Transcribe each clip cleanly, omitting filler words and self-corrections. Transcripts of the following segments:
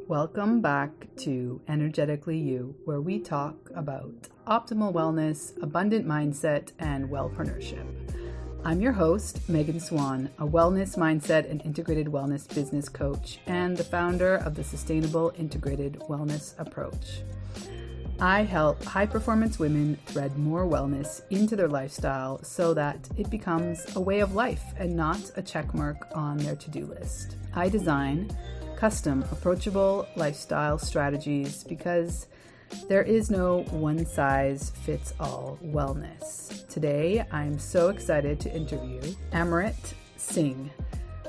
Welcome back to Energetically You, where we talk about optimal wellness, abundant mindset, and wellpreneurship. I'm your host, Megan Swan, a wellness mindset and integrated wellness business coach and the founder of the Sustainable Integrated Wellness Approach. I help high-performance women thread more wellness into their lifestyle so that it becomes a way of life and not a checkmark on their to-do list. I design custom, approachable lifestyle strategies because there is no one-size-fits-all wellness. Today, I'm so excited to interview Amrit Singh.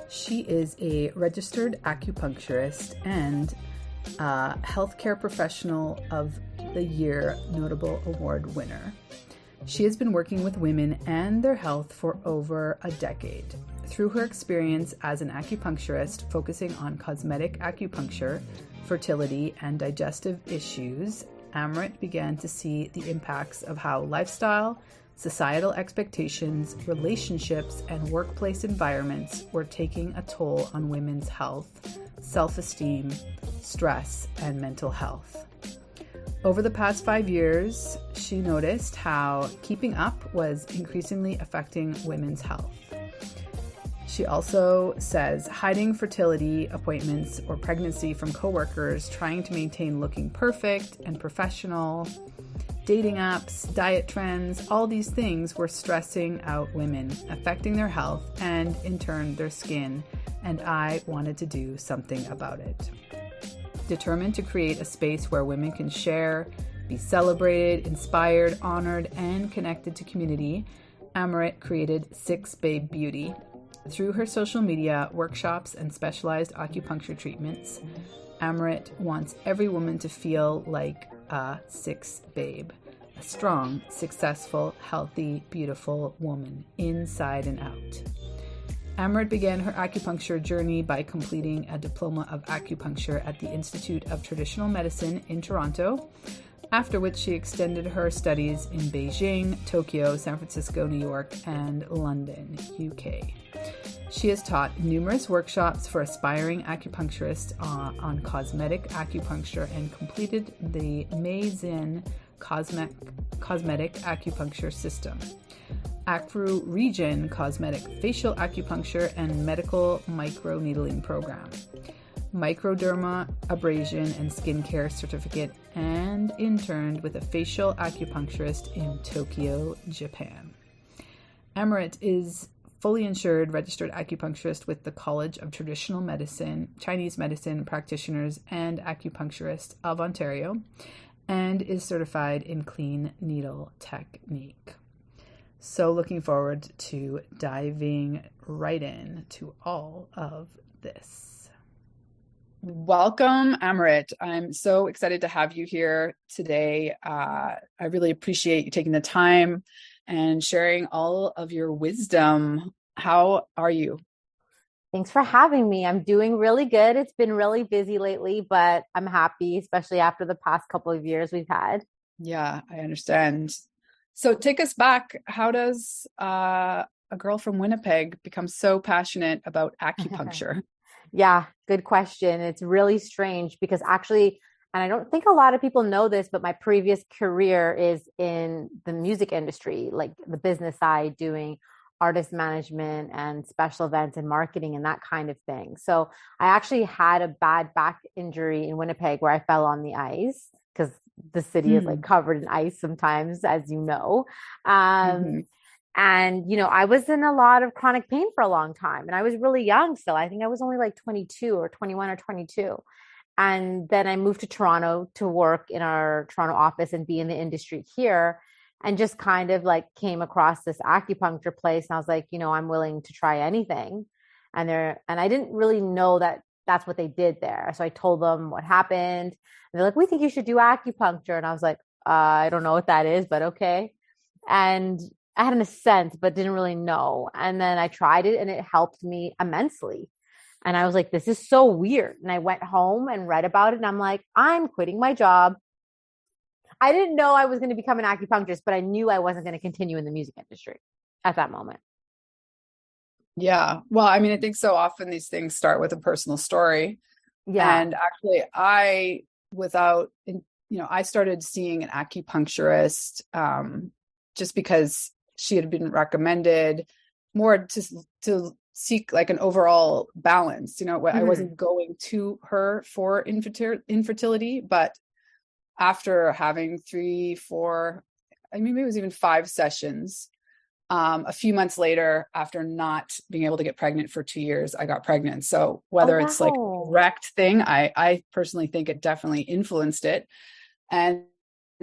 She is a registered acupuncturist and a healthcare professional of the Year Notable Award winner. She has been working with women and their health for over a decade. Through her experience as an acupuncturist focusing on cosmetic acupuncture, fertility, and digestive issues, Amrit began to see the impacts of how lifestyle, societal expectations, relationships, and workplace environments were taking a toll on women's health, self-esteem, stress, and mental health. Over the past 5 years, she noticed how keeping up was increasingly affecting women's health. She also says hiding fertility appointments or pregnancy from coworkers, trying to maintain looking perfect and professional, dating apps, diet trends, all these things were stressing out women, affecting their health and in turn their skin, and I wanted to do something about it. Determined to create a space where women can share, be celebrated, inspired, honored, and connected to community, Amrit created Six Babe Beauty. Through her social media, workshops, and specialized acupuncture treatments, Amrit wants every woman to feel like a six babe, a strong, successful, healthy, beautiful woman, inside and out. Amrit began her acupuncture journey by completing a diploma of acupuncture at the Institute of Traditional Medicine in Toronto, after which she extended her studies in Beijing, Tokyo, San Francisco, New York, and London, UK. She has taught numerous workshops for aspiring acupuncturists on cosmetic acupuncture and completed the Meizhen Cosmetic Acupuncture System, Acru Region Cosmetic Facial Acupuncture and Medical Microneedling Program, Microderma Abrasion and Skincare Certificate, and interned with a facial acupuncturist in Tokyo, Japan. Amrit is fully insured registered acupuncturist with the College of Traditional Medicine, Chinese Medicine Practitioners and Acupuncturists of Ontario, and is certified in clean needle technique. So looking forward to diving right in to all of this. Welcome, Amrit. I'm so excited to have you here today. I really appreciate you taking the time and sharing all of your wisdom. How are you? Thanks for having me. I'm doing really good. It's been really busy lately, but I'm happy, especially after the past couple of years we've had. Yeah, I understand. So take us back. How does a girl from Winnipeg become so passionate about acupuncture? Yeah, good question. It's really strange because actually, and I don't think a lot of people know this, but my previous career is in the music industry, like the business side, doing artist management and special events and marketing and that kind of thing. So I actually had a bad back injury in Winnipeg where I fell on the ice because the city is like covered in ice sometimes, as you know. And, I was in a lot of chronic pain for a long time and I was really young still. I think I was only like 22 or 21 or 22. And then I moved to Toronto to work in our Toronto office and be in the industry here, and just kind of like came across this acupuncture place. And I was like, I'm willing to try anything. And I didn't really know that that's what they did there. So I told them what happened. And they're like, we think you should do acupuncture. And I was like, I don't know what that is, but okay. And I had a sense, but didn't really know. And then I tried it and it helped me immensely. And I was like, this is so weird. And I went home and read about it. And I'm like, I'm quitting my job. I didn't know I was going to become an acupuncturist, but I knew I wasn't going to continue in the music industry at that moment. Yeah. Well, I mean, I think so often these things start with a personal story. Yeah. And actually I started seeing an acupuncturist, just because she had been recommended more to seek like an overall balance. I Hmm. wasn't going to her for infertility, but after having 3, 4, I mean, maybe it was even 5 sessions, a few months later, after not being able to get pregnant for 2 years, I got pregnant. So Oh, whether it's like a wow. direct thing, I personally think it definitely influenced it. And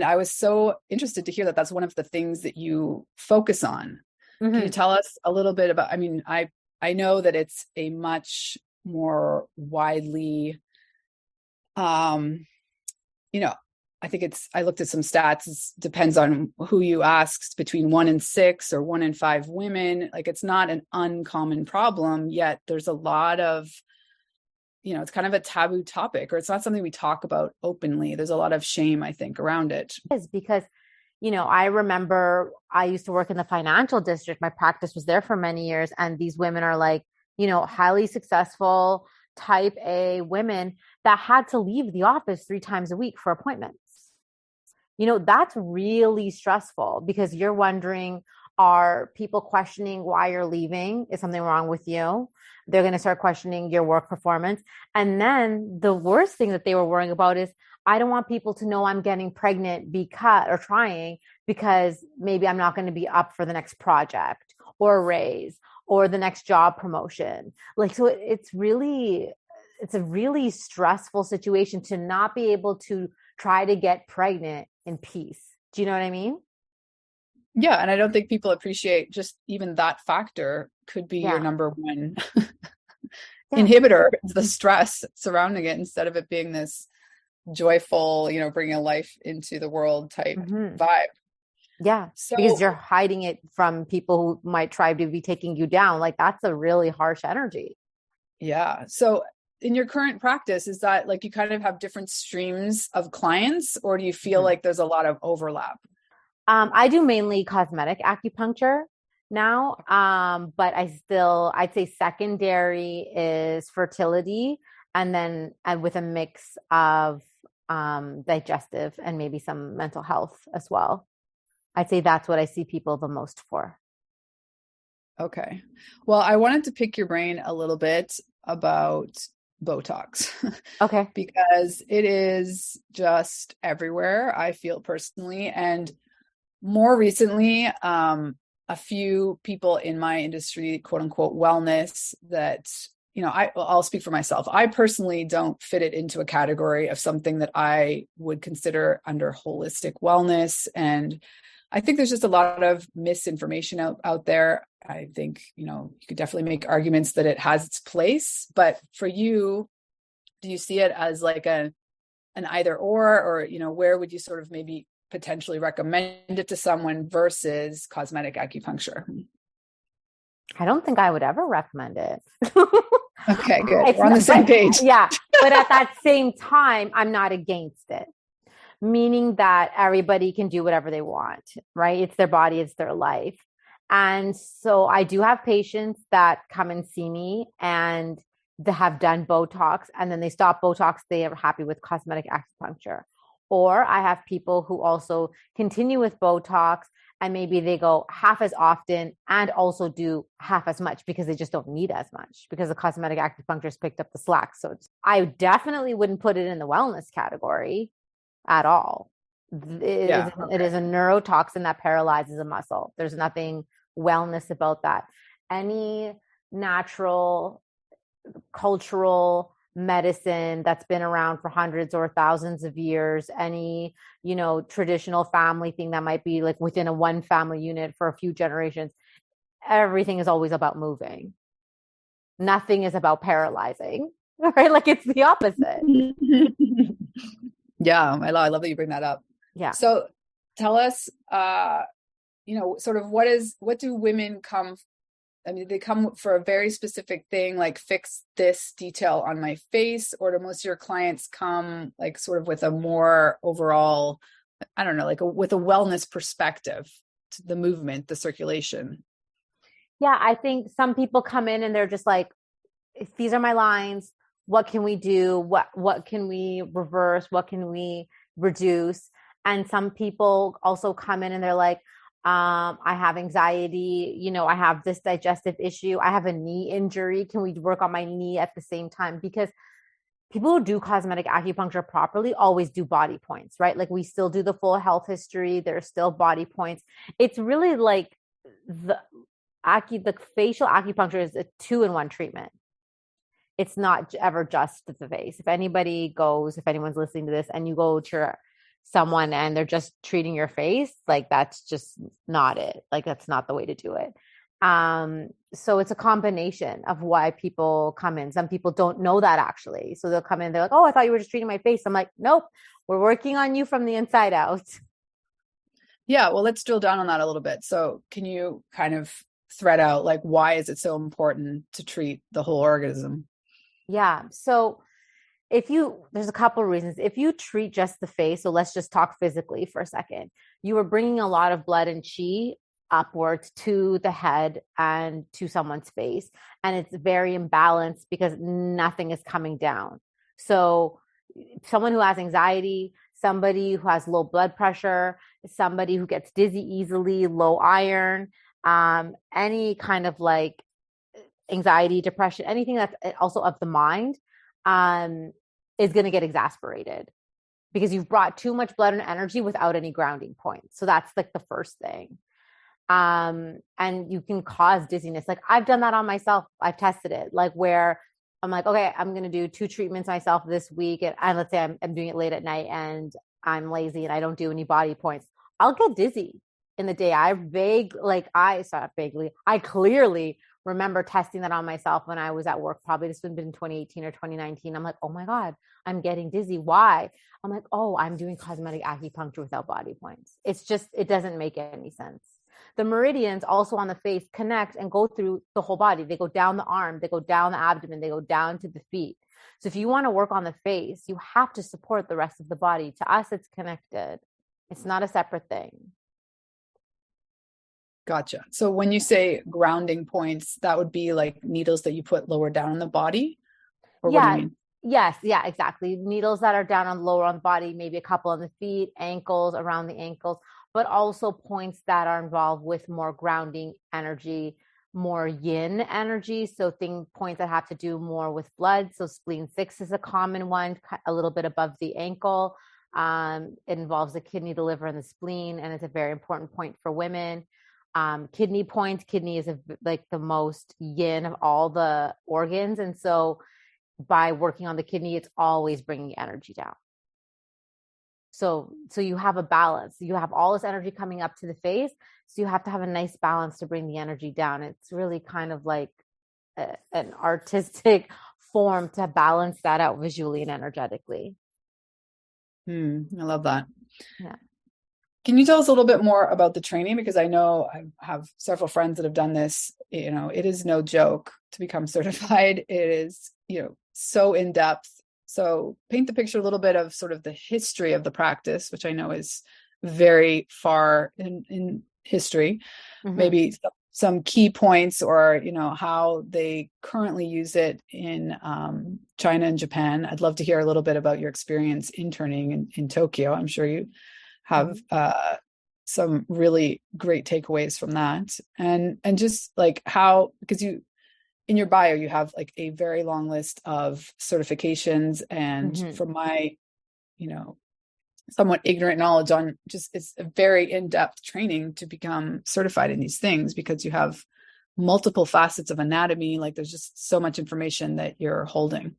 I was so interested to hear that that's one of the things that you focus on. Can you Hmm. tell us a little bit about, I mean, I know that it's a much more widely, um, you know, I looked at some stats. It depends on who you ask, between 1 in 6 or 1 in 5 women. Like, it's not an uncommon problem, yet there's a lot of, it's kind of a taboo topic, or it's not something we talk about openly. There's a lot of shame, I think, around it. Is because, I remember I used to work in the financial district. My practice was there for many years. And these women are like, highly successful type A women that had to leave the office 3 times a week for appointments. That's really stressful because you're wondering, are people questioning why you're leaving? Is something wrong with you? They're going to start questioning your work performance. And then the worst thing that they were worrying about is, I don't want people to know I'm getting pregnant because maybe I'm not going to be up for the next project or a raise or the next job promotion. Like, so it's a really stressful situation to not be able to try to get pregnant in peace. Do you know what I mean? Yeah, and I don't think people appreciate just even that factor could be your Yeah. number one Yeah. inhibitor, the stress surrounding it, instead of it being this joyful, bringing a life into the world type Hmm. vibe. Yeah. Because So, you're hiding it from people who might try to be taking you down. Like, that's a really harsh energy. yeah. So, in your current practice, is that like you kind of have different streams of clients, or do you feel Mhm. like there's a lot of overlap? I do mainly cosmetic acupuncture now. But I'd say secondary is fertility, and with a mix of digestive and maybe some mental health as well. I'd say that's what I see people the most for. Okay. Well, I wanted to pick your brain a little bit about Botox Okay. because it is just everywhere, I feel personally. And more recently, a few people in my industry, quote unquote, wellness, that, I'll speak for myself. I personally don't fit it into a category of something that I would consider under holistic wellness. And I think there's just a lot of misinformation out there. I think, you could definitely make arguments that it has its place, but for you, do you see it as like an either or, where would you sort of maybe potentially recommend it to someone versus cosmetic acupuncture? I don't think I would ever recommend it. Okay, good. It's We're on the not, same but page. yeah, but at that same time, I'm not against it, meaning that everybody can do whatever they want, right? It's their body, it's their life. And so I do have patients that come and see me and they have done Botox and then they stop Botox. They are happy with cosmetic acupuncture. Or I have people who also continue with Botox and maybe they go half as often and also do half as much because they just don't need as much because the cosmetic acupuncturist picked up the slack. So I definitely wouldn't put it in the wellness category at all. Yeah. It Okay. is a neurotoxin that paralyzes a muscle. There's nothing wellness about that. Any natural, cultural medicine that's been around for hundreds or thousands of years, any, traditional family thing that might be like within a one family unit for a few generations, everything is always about moving. Nothing is about paralyzing, right? Like it's the opposite. Yeah, I love that you bring that up. Yeah. So tell us, sort of what do women come, I mean, they come for a very specific thing, like fix this detail on my face, or do most of your clients come like sort of with a more overall, I don't know, like with a wellness perspective to the movement, the circulation? Yeah, I think some people come in and they're just like, these are my lines. what can we do? What can we reverse? What can we reduce? And some people also come in and they're like, I have anxiety, I have this digestive issue, I have a knee injury. Can we work on my knee at the same time? Because people who do cosmetic acupuncture properly always do body points, right? Like we still do the full health history. There's still body points. It's really like the facial acupuncture is a 2-in-1 treatment. It's not ever just the face. If anyone's listening to this and you go to someone and they're just treating your face, like that's just not it. Like that's not the way to do it. So it's a combination of why people come in. Some people don't know that actually. So they'll come in, they're like, oh, I thought you were just treating my face. I'm like, nope, we're working on you from the inside out. Yeah. Well, let's drill down on that a little bit. So can you kind of thread out, like, why is it so important to treat the whole organism? Yeah. So there's a couple of reasons. If you treat just the face, so let's just talk physically for a second, you are bringing a lot of blood and chi upwards to the head and to someone's face. And it's very imbalanced because nothing is coming down. So someone who has anxiety, somebody who has low blood pressure, somebody who gets dizzy easily, low iron, any kind of like anxiety, depression, anything that's also of the mind, is going to get exasperated because you've brought too much blood and energy without any grounding points. So that's like the first thing. And you can cause dizziness. Like I've done that on myself. I've tested it, like where I'm like, okay, I'm going to do 2 treatments myself this week. And let's say I'm doing it late at night and I'm lazy and I don't do any body points. I'll get dizzy in the day. I clearly remember testing that on myself when I was at work. Probably this would have been 2018 or 2019. I'm like, oh my God, I'm getting dizzy. Why? I'm like, oh, I'm doing cosmetic acupuncture without body points. It doesn't make any sense. The meridians also on the face connect and go through the whole body. They go down the arm, they go down the abdomen, they go down to the feet. So if you want to work on the face, you have to support the rest of the body. To us, it's connected. It's not a separate thing. Gotcha. So when you say grounding points, that would be like needles that you put lower down in the body? Or what do you mean? Yes. Yeah, exactly. Needles that are down lower on the body, maybe a couple on the feet, ankles, around the ankles, but also points that are involved with more grounding energy, more yin energy. So points that have to do more with blood. So spleen 6 is a common one, a little bit above the ankle. It involves the kidney, the liver, and the spleen, and it's a very important point for women. Kidney point. Kidney is like the most yin of all the organs. And so by working on the kidney, it's always bringing energy down. So you have a balance. You have all this energy coming up to the face. So you have to have a nice balance to bring the energy down. It's really kind of like an artistic form to balance that out visually and energetically. I love that. Yeah. Can you tell us a little bit more about the training? Because I know I have several friends that have done this. It is no joke to become certified. It is, so in depth. So paint the picture a little bit of sort of the history of the practice, which I know is very far in history. Mm-hmm. Maybe some key points or, how they currently use it in China and Japan. I'd love to hear a little bit about your experience interning in Tokyo. I'm sure you have some really great takeaways from that. And just like how, because in your bio, you have like a very long list of certifications. And from my, somewhat ignorant knowledge on it's a very in-depth training to become certified in these things, because you have multiple facets of anatomy. Like there's just so much information that you're holding.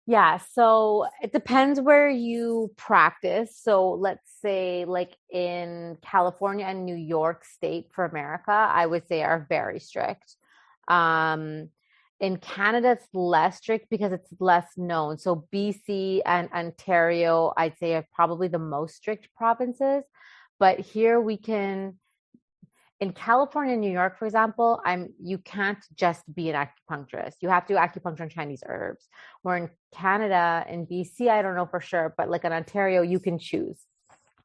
Yeah. So it depends where you practice. So let's say like in California and New York State for America, I would say are very strict. In Canada, it's less strict because it's less known. So BC and Ontario, I'd say are probably the most strict provinces. But here in California and New York, for example, you can't just be an acupuncturist. You have to do acupuncture and Chinese herbs. Where in Canada and BC, I don't know for sure, but like in Ontario, you can choose.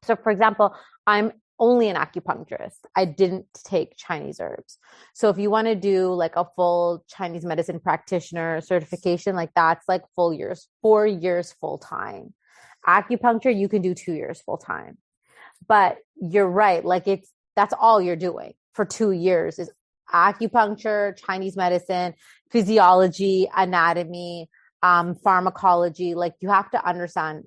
So for example, I'm only an acupuncturist. I didn't take Chinese herbs. So if you want to do like a full Chinese medicine practitioner certification, like that's like full years, 4 years full time. Acupuncture, you can do 2 years full time. But you're right. Like that's all you're doing for 2 years is acupuncture, Chinese medicine, physiology, anatomy, pharmacology. Like you have to understand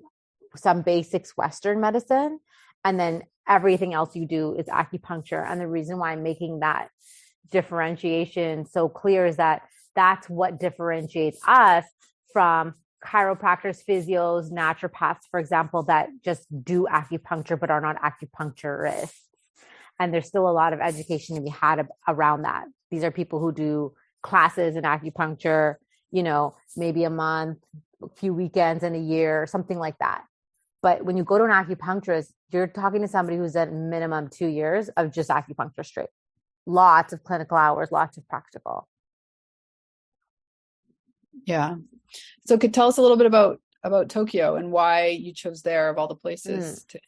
some basics Western medicine, and then everything else you do is acupuncture. And the reason why I'm making that differentiation so clear is that that's what differentiates us from chiropractors, physios, naturopaths, for example, that just do acupuncture but are not acupuncturists. And there's still a lot of education to be had around that. These are people who do classes in acupuncture, maybe a month, a few weekends in a year, something like that. But when you go to an acupuncturist, you're talking to somebody who's at minimum 2 years of just acupuncture straight. Lots of clinical hours, lots of practical. Yeah. So could tell us a little bit about Tokyo and why you chose there of all the places to.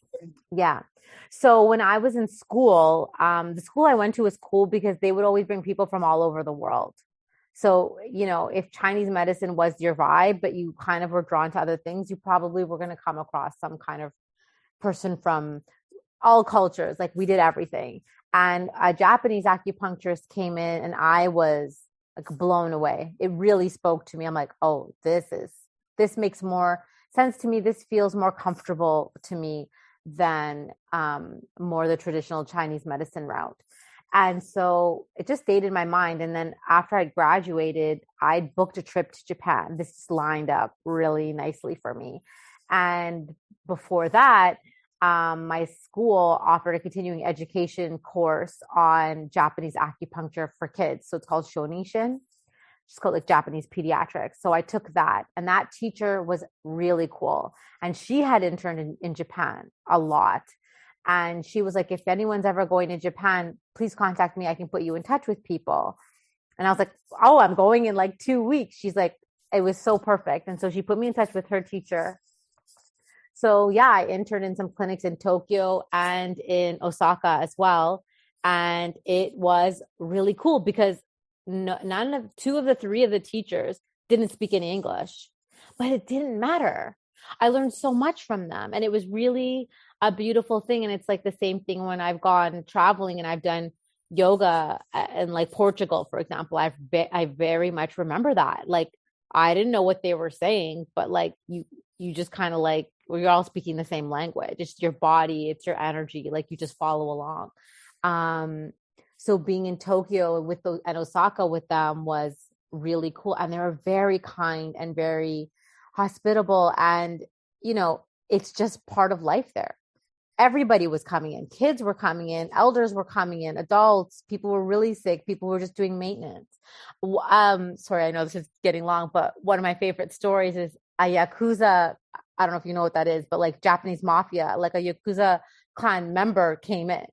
Yeah. So when I was in school, the school I went to was cool because they would always bring people from all over the world. So, if Chinese medicine was your vibe, but you kind of were drawn to other things, you probably were going to come across some kind of person from all cultures. Like we did everything. And a Japanese acupuncturist came in and I was like blown away. It really spoke to me. I'm like, oh, this makes more sense to me. This feels more comfortable to me than more the traditional Chinese medicine route. And so it just stayed in my mind. And then after I graduated, I booked a trip to Japan. This just lined up really nicely for me. And before that, my school offered a continuing education course on Japanese acupuncture for kids. So it's called Shonishin. It's called like Japanese pediatrics. So I took that, and that teacher was really cool. And she had interned in Japan a lot. And she was like, if anyone's ever going to Japan, please contact me. I can put you in touch with people. And I was like, oh, I'm going in like 2 weeks. She's like, it was so perfect. And so she put me in touch with her teacher. So yeah, I interned in some clinics in Tokyo and in Osaka as well. And it was really cool because two of the three of the teachers didn't speak any English, but it didn't matter. I learned so much from them, and it was really a beautiful thing. And it's like the same thing when I've gone traveling and I've done yoga in like Portugal, for example. I very much remember that. Like I didn't know what they were saying, but like you just kind of like, well, you're all speaking the same language. It's your body, it's your energy. Like you just follow along. So being in Tokyo and Osaka with them was really cool. And they were very kind and very hospitable. And, it's just part of life there. Everybody was coming in. Kids were coming in. Elders were coming in. Adults. People were really sick. People were just doing maintenance. Sorry, I know this is getting long, but one of my favorite stories is a Yakuza. I don't know if you know what that is, but like Japanese mafia, like a Yakuza clan member came in.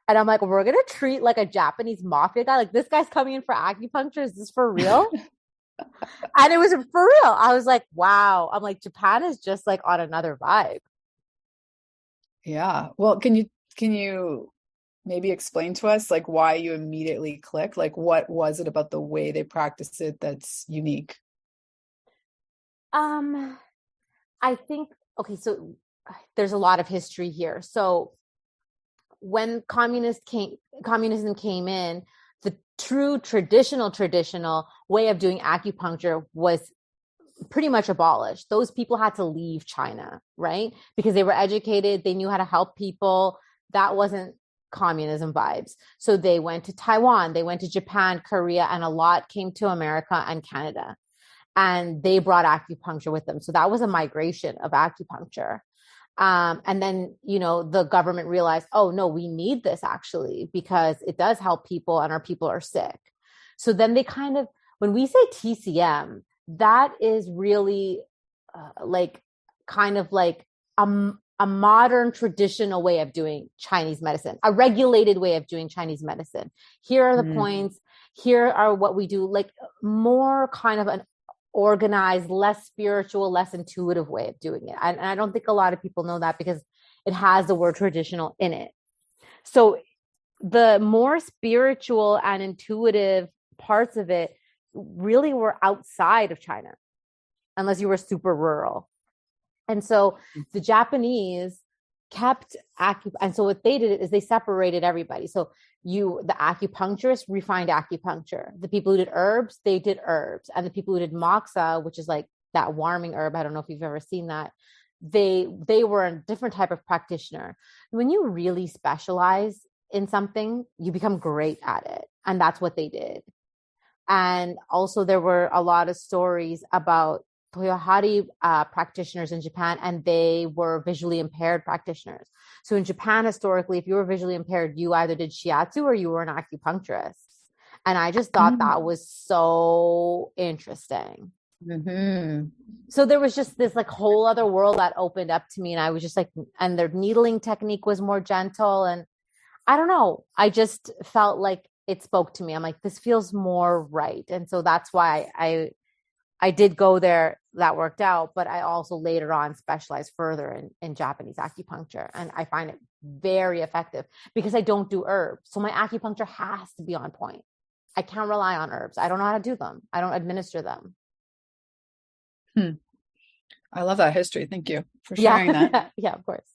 And I'm like, we're going to treat like a Japanese mafia guy. Like this guy's coming in for acupuncture. Is this for real? And it was for real. I was like, wow. I'm like, Japan is just like on another vibe. Yeah. Well, can you maybe explain to us like why you immediately clicked? Like what was it about the way they practice it that's unique? I think, okay, so there's a lot of history here. So when communism came in, the true traditional way of doing acupuncture was pretty much abolished. Those people had to leave China, right? Because they were educated, they knew how to help people. That wasn't communism vibes. So they went to Taiwan, they went to Japan, Korea, and a lot came to America and Canada. And they brought acupuncture with them. So that was a migration of acupuncture. And then, the government realized, oh no, we need this actually, because it does help people and our people are sick. So then they kind of, when we say TCM, that is really kind of like a modern traditional way of doing Chinese medicine, a regulated way of doing Chinese medicine. Here are the points. Here are what we do, like more kind of an organized, less spiritual, less intuitive way of doing it. And I don't think a lot of people know that because it has the word traditional in it. So the more spiritual and intuitive parts of it really were outside of China, unless you were super rural. And so the Japanese kept and so what they did is they separated everybody. So the acupuncturists refined acupuncture. The people who did herbs, they did herbs. And the people who did moxa, which is like that warming herb, I don't know if you've ever seen that, they were a different type of practitioner. When you really specialize in something, you become great at it. And that's what they did. And also there were a lot of stories about Toyohari practitioners in Japan, and they were visually impaired practitioners. So in Japan, historically, if you were visually impaired, you either did shiatsu or you were an acupuncturist. And I just thought that was so interesting. Mm-hmm. So there was just this like whole other world that opened up to me. And I was just like, and their needling technique was more gentle. And I don't know, I just felt like it spoke to me. I'm like, this feels more right. And so that's why I did go there. That worked out, but I also later on specialized further in Japanese acupuncture. And I find it very effective because I don't do herbs. So my acupuncture has to be on point. I can't rely on herbs. I don't know how to do them. I don't administer them. I love that history. Thank you for sharing that. Yeah, of course.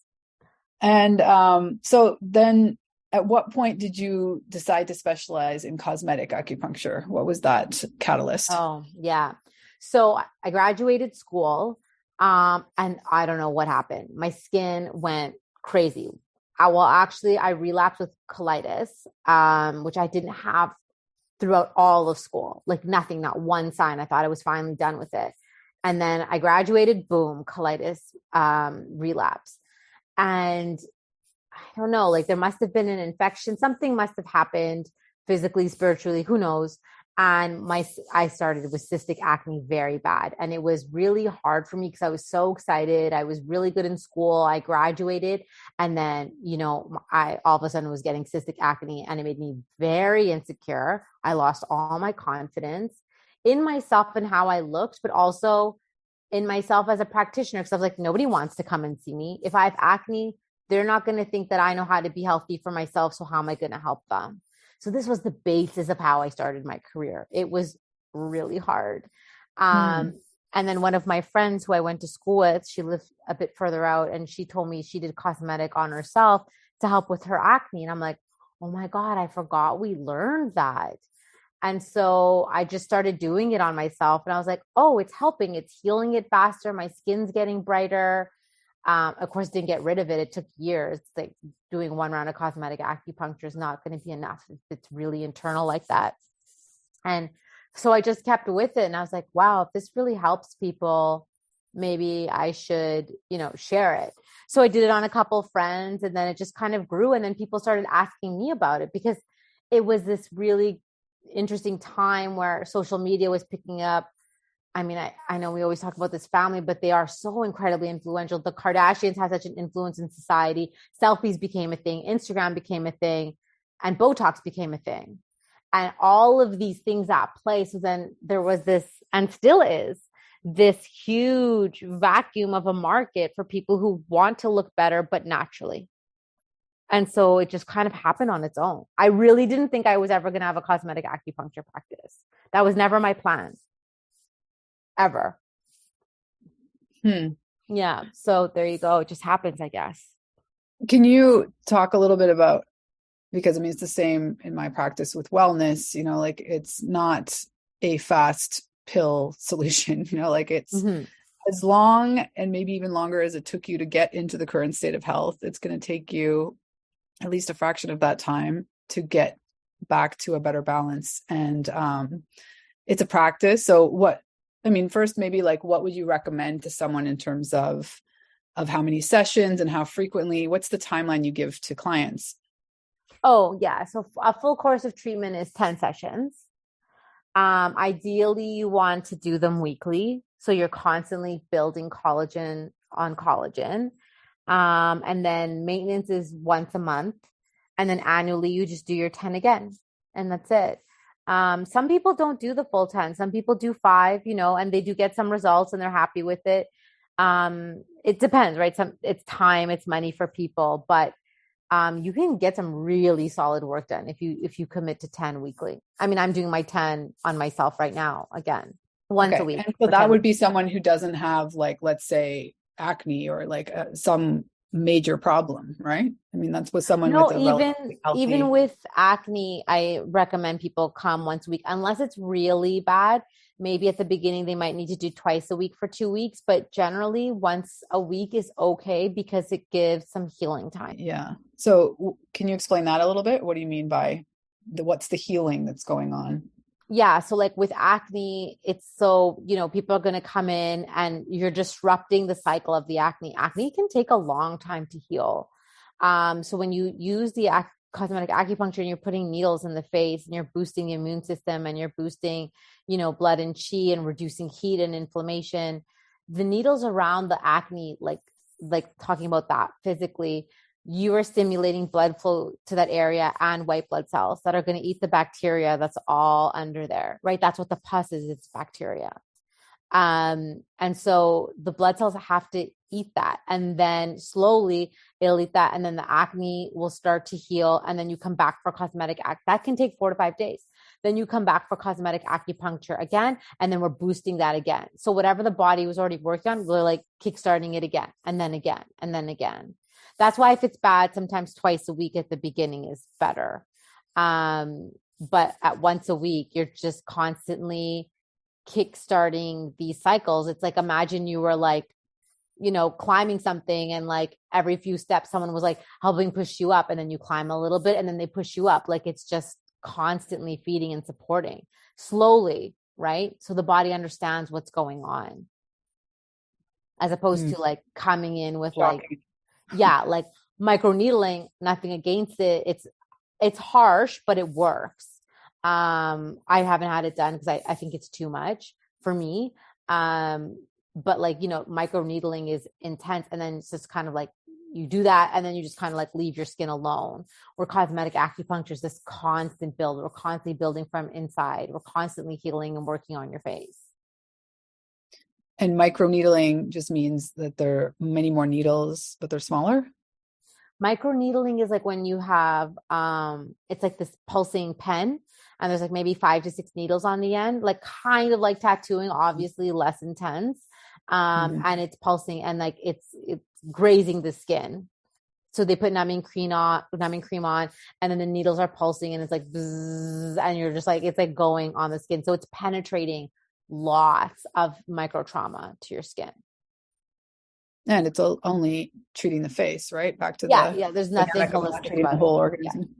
And so then at what point did you decide to specialize in cosmetic acupuncture? What was that catalyst? Oh, yeah. So I graduated school, and I don't know what happened. My skin went crazy. I relapsed with colitis, which I didn't have throughout all of school, like nothing, not one sign. I thought I was finally done with it. And then I graduated, boom, colitis, relapse. And I don't know, like there must have been an infection. Something must have happened physically, spiritually, who knows? And I started with cystic acne very bad. And it was really hard for me because I was so excited. I was really good in school. I graduated. And then, I all of a sudden was getting cystic acne, and it made me very insecure. I lost all my confidence in myself and how I looked, but also in myself as a practitioner. Because I was like, nobody wants to come and see me. If I have acne, they're not going to think that I know how to be healthy for myself. So how am I going to help them? So this was the basis of how I started my career. It was really hard. And then one of my friends who I went to school with, she lived a bit further out, and she told me she did cosmetic on herself to help with her acne. And I'm like, oh my God, I forgot we learned that. And so I just started doing it on myself, and I was like, oh, it's helping. It's healing it faster. My skin's getting brighter. Of course, didn't get rid of it. It took years. It's like doing one round of cosmetic acupuncture is not going to be enough if it's really internal like that. And so I just kept with it. And I was like, wow, if this really helps people, maybe I should, share it. So I did it on a couple of friends, and then it just kind of grew. And then people started asking me about it because it was this really interesting time where social media was picking up. I mean, I know we always talk about this family, but they are so incredibly influential. The Kardashians have such an influence in society. Selfies became a thing. Instagram became a thing. And Botox became a thing. And all of these things at play. So then there was this, and still is, this huge vacuum of a market for people who want to look better, but naturally. And so it just kind of happened on its own. I really didn't think I was ever going to have a cosmetic acupuncture practice. That was never my plan. Ever. Yeah. So there you go. It just happens, I guess. Can you talk a little bit about, because I mean, it's the same in my practice with wellness, like it's not a fast pill solution, like it's as long and maybe even longer as it took you to get into the current state of health, it's going to take you at least a fraction of that time to get back to a better balance. And it's a practice. So first, maybe like, what would you recommend to someone in terms of how many sessions and how frequently? What's the timeline you give to clients? Oh, yeah. So a full course of treatment is 10 sessions. Ideally, you want to do them weekly. So you're constantly building collagen on collagen. And then maintenance is once a month. And then annually, you just do your 10 again. And that's it. Some people don't do the full 10. Some people do 5, and they do get some results and they're happy with it. It depends, right? It's time, it's money for people, but you can get some really solid work done if you commit to 10 weekly. I mean, I'm doing my 10 on myself right now, again, once a Okay. week And so for that 10 would be weeks. someone who doesn't have, like, let's say acne or like some major problem, right? I mean, that's with someone with No, a even relatively even healthy. with acne, I recommend people come once a week, unless it's really bad. Maybe at the beginning they might need to do twice a week for 2 weeks, but generally once a week is okay because it gives some healing time. Yeah. So can you explain that a little bit? What do you mean by what's the healing that's going on? Yeah, so like with acne, it's so, people are going to come in and you're disrupting the cycle of the acne. Acne can take a long time to heal. So when you use the cosmetic acupuncture and you're putting needles in the face and you're boosting the immune system and you're boosting, blood and chi and reducing heat and inflammation, the needles around the acne, like talking about that physically, you are stimulating blood flow to that area and white blood cells that are going to eat the bacteria that's all under there, right? That's what the pus is, it's bacteria. And so the blood cells have to eat that. And then slowly it'll eat that. And then the acne will start to heal. And then you come back for cosmetic that can take 4 to 5 days. Then you come back for cosmetic acupuncture again, and then we're boosting that again. So whatever the body was already working on, we're like kickstarting it again, and then again, and then again. That's why if it's bad, sometimes twice a week at the beginning is better. But at once a week, you're just constantly kickstarting these cycles. It's like, imagine you were like, climbing something and like every few steps, someone was like helping push you up, and then you climb a little bit and then they push you up. Like it's just constantly feeding and supporting slowly, right? So the body understands what's going on, as opposed to like coming in with Shocking. like microneedling. Nothing against it. It's harsh, but it works. I haven't had it done because I think it's too much for me. But like, microneedling is intense, and then it's just kind of like you do that and then you just kind of like leave your skin alone. Where cosmetic acupuncture is this constant build. We're constantly building from inside. We're constantly healing and working on your face. And microneedling just means that there are many more needles, but they're smaller. Microneedling is like when you have it's like this pulsing pen, and there's like maybe 5 to 6 needles on the end, like kind of like tattooing, obviously less intense. And it's pulsing, and like it's grazing the skin. So they put numbing cream on, and then the needles are pulsing, and it's like bzzz, and you're just like, it's like going on the skin. So it's penetrating lots of micro trauma to your skin. And it's only treating the face, right? Back to Yeah. There's nothing dynamic of not holistic treating the about it. whole Yeah. organism.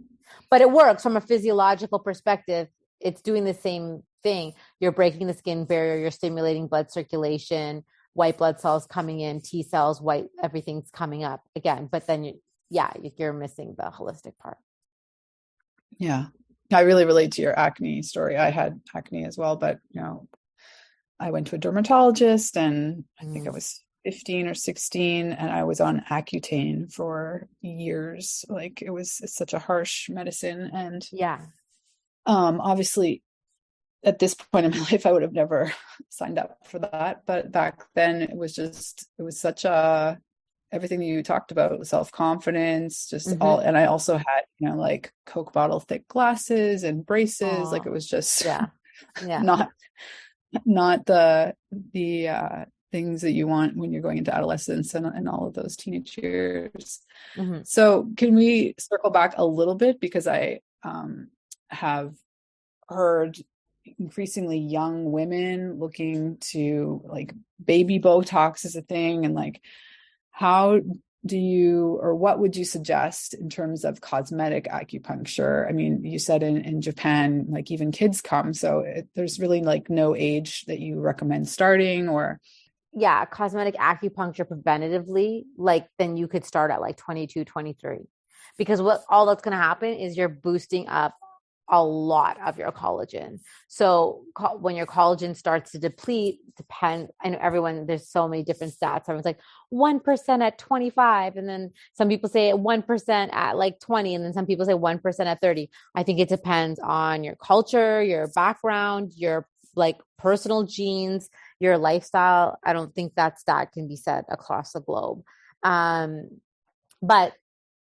But it works from a physiological perspective. It's doing the same thing. You're breaking the skin barrier. You're stimulating blood circulation, white blood cells coming in, T cells, white, everything's coming up again. But then you're missing the holistic part. Yeah. I really relate to your acne story. I had acne as well, but I went to a dermatologist, and I think I was 15 or 16, and I was on Accutane for years. Like it's such a harsh medicine. And obviously at this point in my life, I would have never signed up for that. But back then it was such everything that you talked about, self-confidence, just all. And I also had, like Coke bottle thick glasses and braces. Like it was just not the things that you want when you're going into adolescence and all of those teenage years. So can we circle back a little bit? Because I have heard increasingly young women looking to, like, baby Botox is a thing. And like, how do you, or what would you suggest in terms of cosmetic acupuncture? I mean, you said in Japan, like even kids come. So there's really like no age that you recommend starting, or? Yeah, cosmetic acupuncture preventatively, like then you could start at like 22, 23. Because all that's going to happen is you're boosting up a lot of your collagen. So when your collagen starts to deplete, I know everyone, there's so many different stats. Everyone's like 1% at 25. And then some people say 1% at like 20. And then some people say 1% at 30. I think it depends on your culture, your background, your like personal genes, your lifestyle. I don't think that stat can be said across the globe. But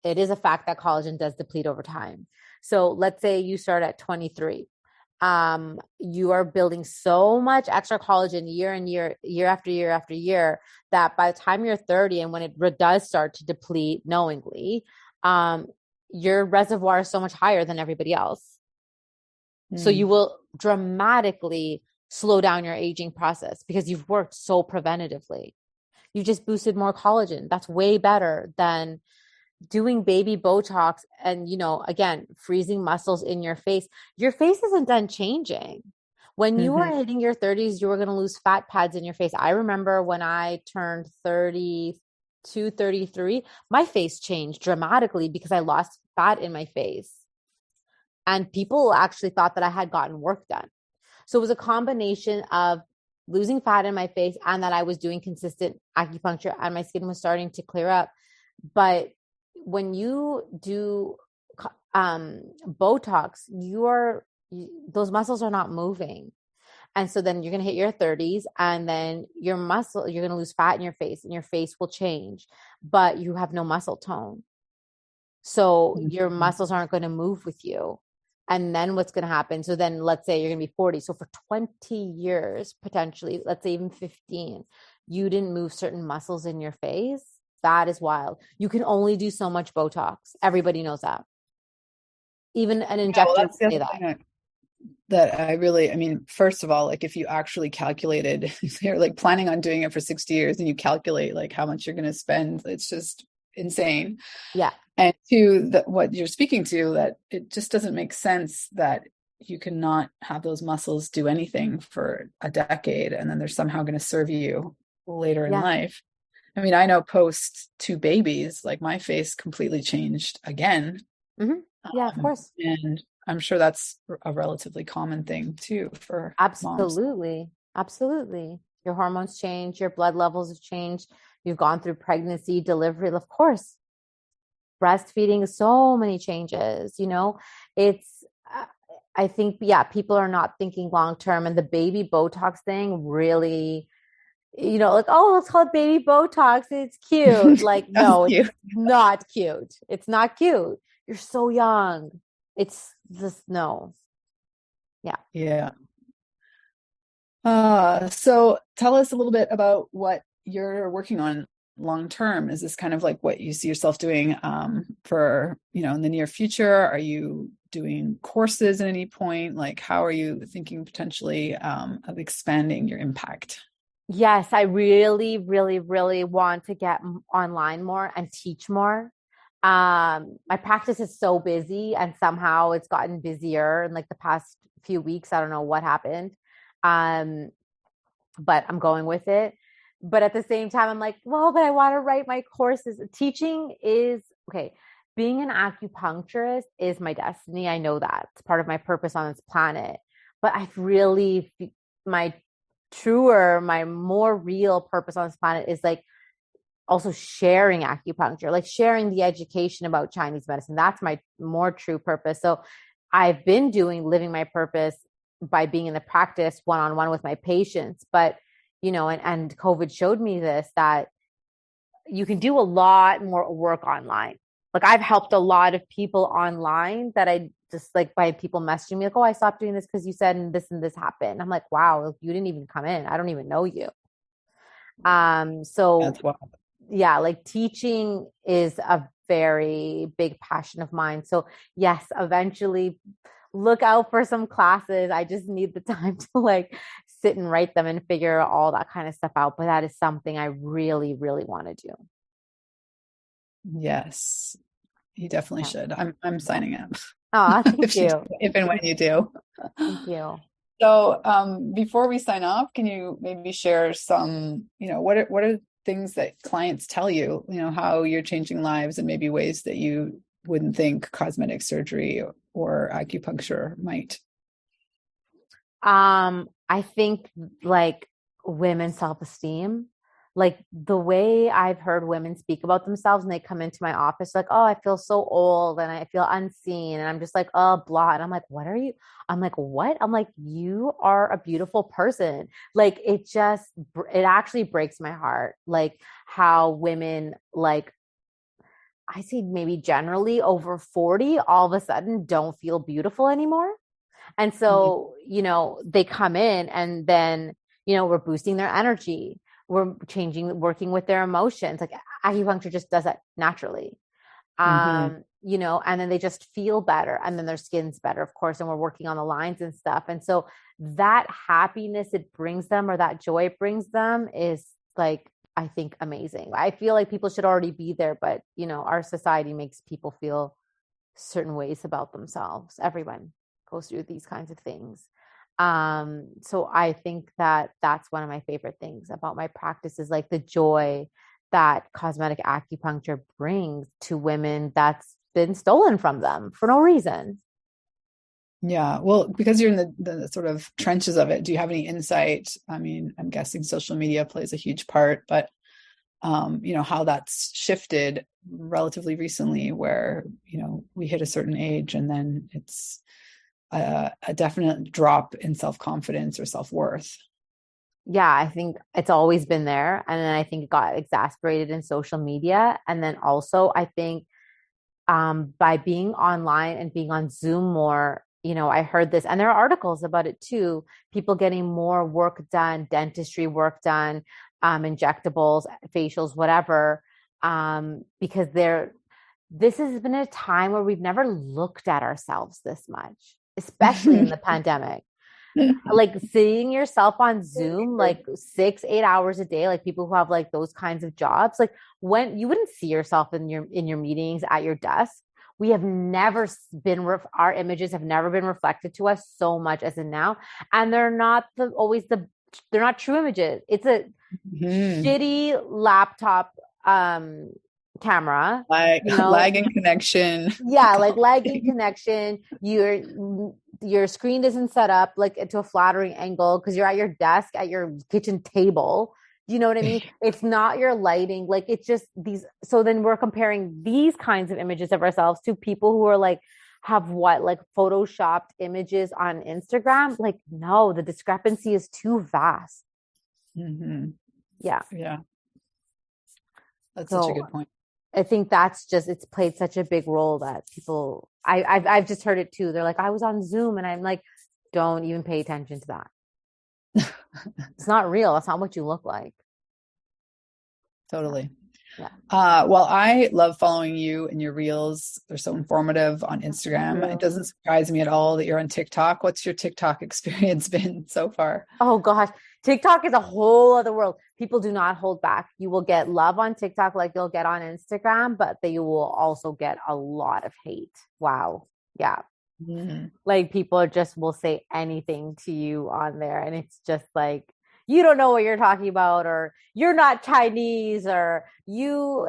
it is a fact that collagen does deplete over time. So let's say you start at 23. You are building so much extra collagen year and year after year after year, that by the time you're 30 and when it does start to deplete knowingly, your reservoir is so much higher than everybody else. So you will dramatically slow down your aging process because you've worked so preventatively. You've just boosted more collagen. That's way better than doing baby Botox and, again, freezing muscles in your face. Your face isn't done changing. When you are hitting your 30s, you are going to lose fat pads in your face. I remember when I turned 32, 33, my face changed dramatically because I lost fat in my face. And people actually thought that I had gotten work done. So it was a combination of losing fat in my face and that I was doing consistent acupuncture and my skin was starting to clear up. But when you do Botox, those muscles are not moving. And so then you're going to hit your 30s and then you're going to lose fat in your face and your face will change, but you have no muscle tone. So your muscles aren't going to move with you. And then what's going to happen? So then let's say you're going to be 40. So for 20 years, potentially, let's say even 15, you didn't move certain muscles in your face. That is wild. You can only do so much Botox. Everybody knows that. Even an injector will say that. That I mean, first of all, like if you actually calculated, if you're like planning on doing it for 60 years and you calculate like how much you're going to spend, it's just insane. Yeah. And two, that what you're speaking to, that it just doesn't make sense that you cannot have those muscles do anything for a decade and then they're somehow going to serve you later in life. I mean, I know post 2 babies, like my face completely changed again. Yeah, of course. And I'm sure that's a relatively common thing too for absolutely moms. Absolutely. Your hormones change, your blood levels have changed. You've gone through pregnancy, delivery, of course. Breastfeeding, so many changes, it's I think, people are not thinking long term, and the baby Botox thing really, like, oh, let's call it baby Botox, it's cute. Like, no, it's not cute. It's not cute. You're so young. It's just no. Yeah. So tell us a little bit about what you're working on long term. Is this kind of like what you see yourself doing for, in the near future? Are you doing courses at any point? Like, how are you thinking potentially of expanding your impact? Yes, I really, really, really want to get online more and teach more. My practice is so busy and somehow it's gotten busier in like the past few weeks. I don't know what happened. But I'm going with it. But at the same time, I'm like, well, but I want to write my courses. Teaching is okay. Being an acupuncturist is my destiny. I know that it's part of my purpose on this planet. But I've really, my more real purpose on this planet is like also sharing acupuncture, like sharing the education about Chinese medicine. That's my more true purpose. So I've been living my purpose by being in the practice one-on-one with my patients. But, and COVID showed me this, that you can do a lot more work online. Like I've helped a lot of people online that I just like by people messaging me like, oh, I stopped doing this because you said and this happened. I'm like, wow, you didn't even come in. I don't even know you. So that's wild. Yeah, like teaching is a very big passion of mine. So yes, eventually look out for some classes. I just need the time to like sit and write them and figure all that kind of stuff out. But that is something I really, really want to do. Yes, you definitely should. I'm signing up. Oh, thank you. If and when you do. Thank you. So before we sign off, can you maybe share some, what are things that clients tell you, how you're changing lives and maybe ways that you wouldn't think cosmetic surgery or acupuncture might? I think like women's self-esteem, like the way I've heard women speak about themselves and they come into my office like, oh, I feel so old and I feel unseen. And I'm just like, oh, blah. And I'm like, what are you? I'm like, what? I'm like, you are a beautiful person. Like it actually breaks my heart. Like how women like I say maybe generally over 40, all of a sudden don't feel beautiful anymore. And Mhm. so, they come in and then, we're boosting their energy. We're working with their emotions. Like acupuncture just does that naturally. Mhm. And then they just feel better and then their skin's better, of course. And we're working on the lines and stuff. And so that happiness it brings them or that joy it brings them is like, I think amazing. I feel like people should already be there, but our society makes people feel certain ways about themselves. Everyone goes through these kinds of things. So I think that that's one of my favorite things about my practice is like the joy that cosmetic acupuncture brings to women that's been stolen from them for no reason. Yeah. Well, because you're in the sort of trenches of it, do you have any insight? I mean, I'm guessing social media plays a huge part, but how that's shifted relatively recently where, we hit a certain age and then it's a definite drop in self-confidence or self-worth. Yeah, I think it's always been there. And then I think it got exasperated in social media. And then also, I think by being online and being on Zoom more, I heard this, and there are articles about it too. People getting more work done, dentistry work done, injectables, facials, whatever, because this has been a time where we've never looked at ourselves this much, especially in the pandemic. Like seeing yourself on Zoom like 6-8 hours a day, like people who have like those kinds of jobs, like when you wouldn't see yourself in your meetings at your desk. We have never been our images have never been reflected to us so much as in now, and they're not true images. It's a Mhm. shitty laptop camera, Like you know lagging connection. yeah, like lagging connection. Your screen isn't set up like to a flattering angle because you're at your desk at your kitchen table. You know what I mean? It's not your lighting. Like it's just these. So then we're comparing these kinds of images of ourselves to people who are like have what like photoshopped images on Instagram. Like no, the discrepancy is too vast. Hmm. Yeah. Yeah, that's such a So good point. I think that's just it's played such a big role that people I've just heard it too. They're like, I was on Zoom and I'm like, don't even pay attention to that. It's not real. That's not what you look like. Totally. Yeah. Well, I love following you and your reels. They're so informative on Thank Instagram. It you. doesn't surprise me at all that you're on TikTok. What's your TikTok experience been so far? Oh gosh. TikTok is a whole other world. People do not hold back. You will get love on TikTok like you'll get on Instagram, but you will also get a lot of hate. Wow. Yeah. Mm. Like people are just will say anything to you on there. And it's just like, you don't know what you're talking about, or you're not Chinese, or you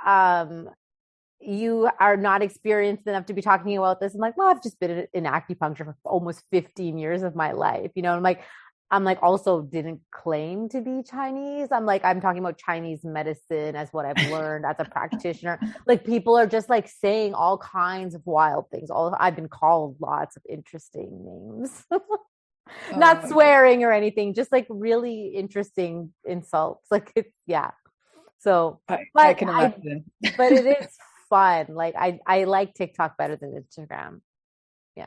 are not experienced enough to be talking about this. I'm like, well, I've just been in acupuncture for almost 15 years of my life. I'm like also didn't claim to be Chinese. I'm talking about Chinese medicine as what I've learned as a practitioner. Like people are just like saying all kinds of wild things. I've been called lots of interesting names. Oh Not my God. swearing or anything, just like really interesting insults. Like it's yeah. So, I but can I imagine. but it is fun. Like I like TikTok better than Instagram. Yeah.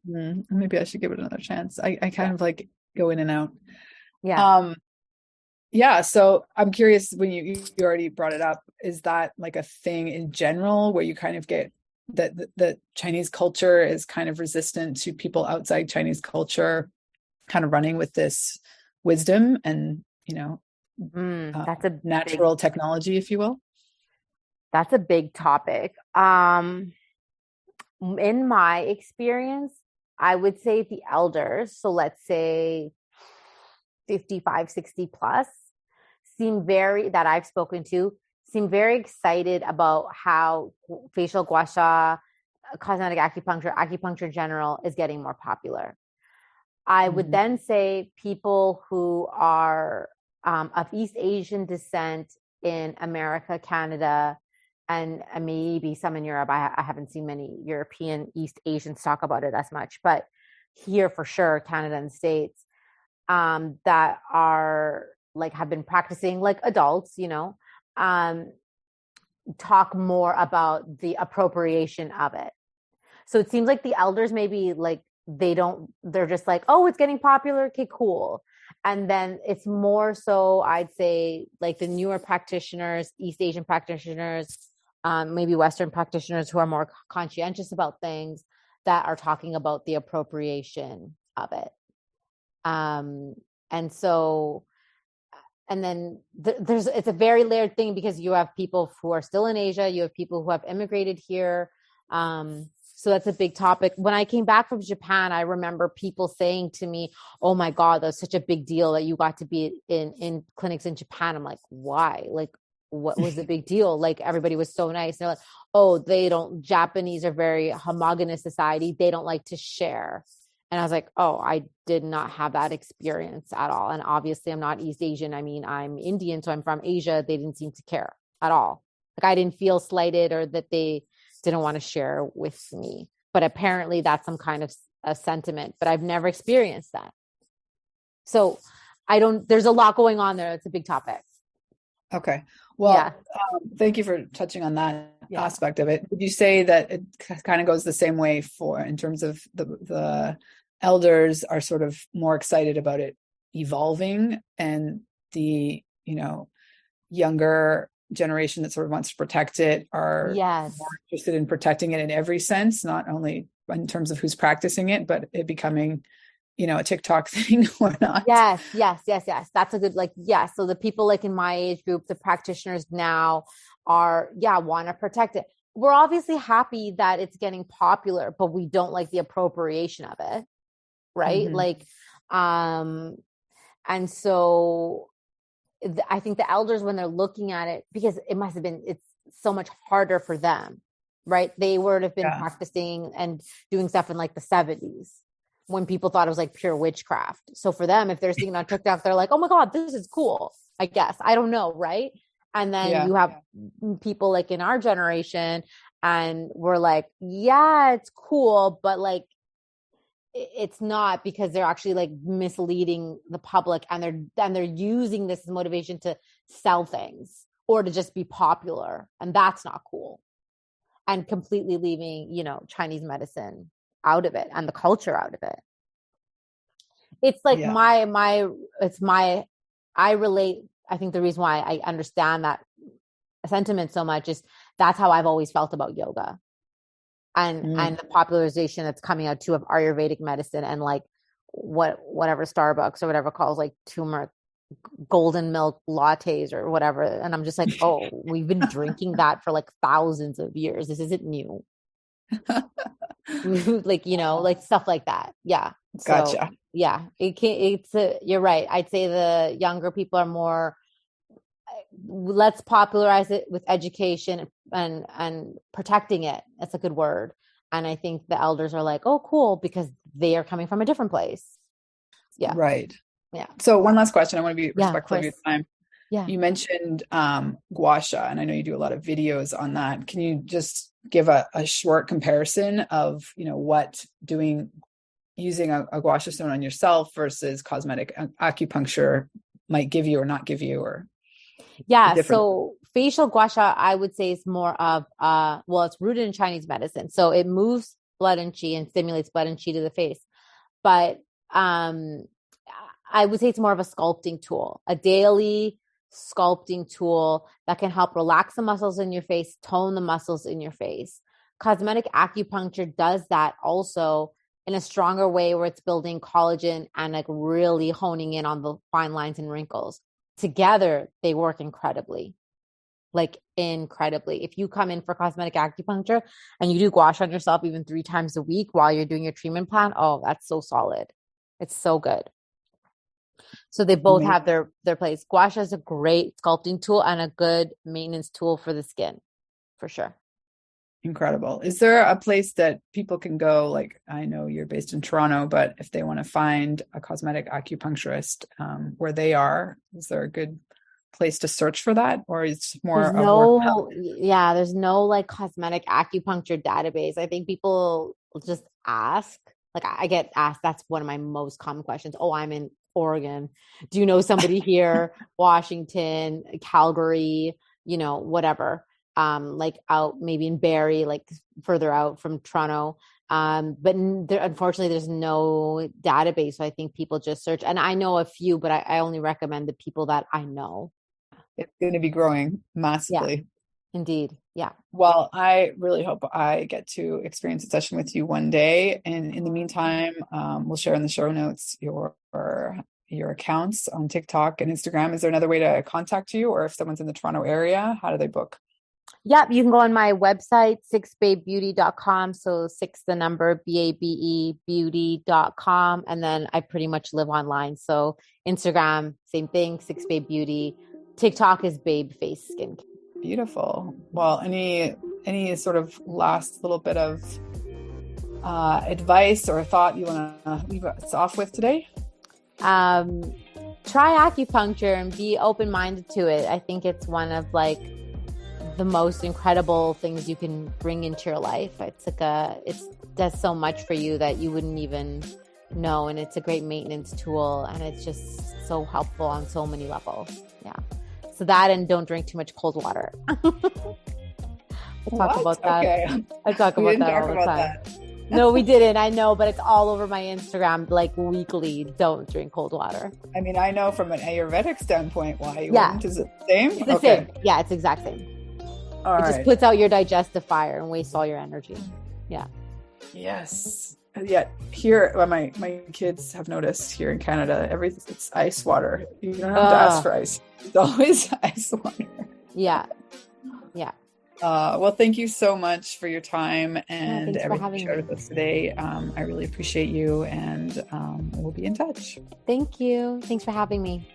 Maybe I should give it another chance. I kind Yeah. of like go in and out. Yeah. Um, yeah, so I'm curious when you already brought it up, is that like a thing in general where you kind of get that the Chinese culture is kind of resistant to people outside Chinese culture kind of running with this wisdom and, That's a big natural technology, if you will? that's a big topic. In my experience, I would say the elders, so let's say 55, 60 plus, that I've spoken to, seem very excited about how facial gua sha, cosmetic acupuncture, acupuncture in general is getting more popular. I would Mhm. then say people who are of East Asian descent in America, Canada, and maybe some in Europe. I haven't seen many European East Asians talk about it as much, but here for sure, Canada and States, that are like have been practicing like adults, um, talk more about the appropriation of it. So it seems like the elders maybe like they're just like, oh, it's getting popular. Okay, cool. And then it's more so, I'd say, like the newer practitioners, East Asian practitioners, maybe Western practitioners who are more conscientious about things that are talking about the appropriation of it. And so, and then it's a very layered thing because you have people who are still in Asia, you have people who have immigrated here. So that's a big topic. When I came back from Japan, I remember people saying to me, oh my God, that's such a big deal that you got to be in clinics in Japan. I'm like, why? Like, what was the big deal? Like, everybody was so nice. They're like, oh, Japanese are very homogenous society. They don't like to share. And I was like, oh, I did not have that experience at all. And obviously I'm not East Asian. I mean, I'm Indian, so I'm from Asia. They didn't seem to care at all. Like, I didn't feel slighted or that they didn't want to share with me. But apparently that's some kind of a sentiment, but I've never experienced that. So there's a lot going on there. It's a big topic. Okay. Well, thank you for touching on that aspect of it. Would you say that it kind of goes the same way in terms of the elders are sort of more excited about it evolving, and the, younger generation that sort of wants to protect it are more interested in protecting it in every sense, not only in terms of who's practicing it, but it becoming, a TikTok thing or not? Yes. That's a good, So the people like in my age group, the practitioners now want to protect it. We're obviously happy that it's getting popular, but we don't like the appropriation of it. Right. Mm-hmm. And so I think the elders, when they're looking at it, because it's so much harder for them, right? They would have been practicing and doing stuff in like the 70s when people thought it was like pure witchcraft. So for them, if they're seeing it on TikTok, they're like, oh my God, this is cool. I guess, I don't know. Right. And then you have people like in our generation and we're like, yeah, it's cool, but like, it's not, because they're actually like misleading the public, and they're using this as motivation to sell things or to just be popular. And that's not cool. And completely leaving, Chinese medicine out of it and the culture out of it. It's like I relate. I think the reason why I understand that sentiment so much is that's how I've always felt about yoga. And the popularization that's coming out too of Ayurvedic medicine, and like whatever Starbucks or whatever calls like turmeric golden milk lattes or whatever. And I'm just like, oh, we've been drinking that for like thousands of years. This isn't new. Like, like stuff like that. Yeah. Gotcha. So, yeah, you're right. I'd say the younger people are more, let's popularize it with education and protecting it. That's a good word. And I think the elders are like, oh, cool, because they are coming from a different place. Yeah. Right. Yeah. So one last question. I want to be respectful of your time. Yeah. You mentioned gua sha, and I know you do a lot of videos on that. Can you just give a short comparison of, using a gua sha stone on yourself versus cosmetic acupuncture might give you or not give you, or so facial gua sha, I would say, is more of it's rooted in Chinese medicine, so it moves blood and qi and stimulates blood and qi to the face. But I would say it's more of a sculpting tool, a daily sculpting tool that can help relax the muscles in your face, tone the muscles in your face. Cosmetic acupuncture does that also in a stronger way, where it's building collagen and like really honing in on the fine lines and wrinkles. Together, they work incredibly. If you come in for cosmetic acupuncture and you do gua sha on yourself even 3 times a week while you're doing your treatment plan, oh, that's so solid. It's so good. So they both have their place. Gua sha is a great sculpting tool and a good maintenance tool for the skin, for sure. Incredible. Is there a place that people can go? Like, I know you're based in Toronto, but if they want to find a cosmetic acupuncturist where they are, is there a good place to search for that? Or is it more there's no like cosmetic acupuncture database. I think people just ask. Like, I get asked, that's one of my most common questions. Oh, I'm in Oregon. Do you know somebody here? Washington, Calgary, whatever. like out maybe in Barrie, like further out from Toronto. But unfortunately, there's no database. So I think people just search. And I know a few, but I only recommend the people that I know. It's going to be growing Yeah, massively. indeed. Yeah. Well, I really hope I get to experience a session with you one day. And in the meantime, we'll share in the show notes your accounts on TikTok and Instagram. Is there another way to contact you, or if someone's in the Toronto area, how do they book? Yep, you can go on my website, sixbabebeauty.com. So six, the number, BABE beauty.com. And then I pretty much live online. So Instagram, same thing, Six Babe Beauty. TikTok is Babe Face Skin. Beautiful. Well, any sort of last little bit of advice or thought you want to leave us off with today? Try acupuncture and be open-minded to it. I think it's one of like the most incredible things you can bring into your life. It's like it does so much for you that you wouldn't even know. And it's a great maintenance tool. And it's just so helpful on so many levels. Yeah. So that, and don't drink too much cold water. I talk about that. Okay. I talk about that all the time. No, we didn't. I know, but it's all over my Instagram, like weekly. Don't drink cold water. I mean, I know from an Ayurvedic standpoint why you wouldn't. Is it the same? It's the same. Yeah, it's the exact same. Just puts out your digestive fire and wastes all your energy. Yeah. Yes. Yeah. Here, well, my kids have noticed here in Canada, it's ice water. You don't have to ask for ice. It's always ice water. Yeah. Yeah. Well, thank you so much for your time and everything you shared me with us today. I really appreciate you, and we'll be in touch. Thank you. Thanks for having me.